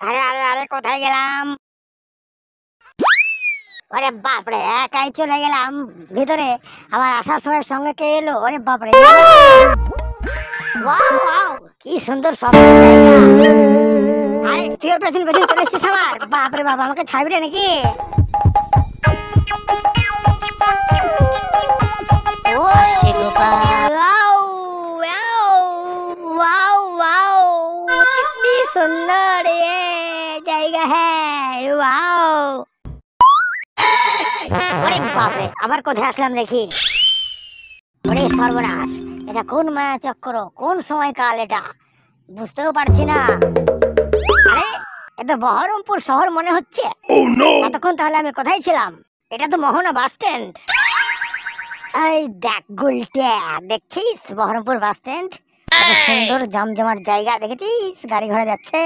আরে আরে আরে কোথায় গেলাম? ওরে বাপরে, একাই চলে গেলাম ভিতরে। আবার আসার সময় সঙ্গে কে এলো? ওরে বাপরে, ওয়াও ওয়াও, কি সুন্দর সব জায়গা। আরে তুইও পেছন পেছন চলে এসছিস আমার? বাপরে বাবা, আমাকে ছাড়বি না নাকি? ও ওয়াও ওয়াও ওয়াও ওয়াও, कितनी सुंदर ये জায়গা হ্যাঁ। ওয়াও, ওরে বাপরে, আবার কোথায় আসলাম দেখি? ওরে সর্বনাশ, এটা কোন মায়া চক্র, কোন সময়কাল এটা বুঝতেও পারছি না। আরে এটা বহরমপুর শহর মনে হচ্ছে। এতক্ষণ তাহলে আমি কোথায় ছিলাম? এটা তো মোহনা বাস স্ট্যান্ড। এই দেখ গুলটে, দেখছিস বহরমপুর বাস স্ট্যান্ড? কত সুন্দর জমজমাট জায়গা, দেখেছিস গাড়ি ঘোড়া যাচ্ছে।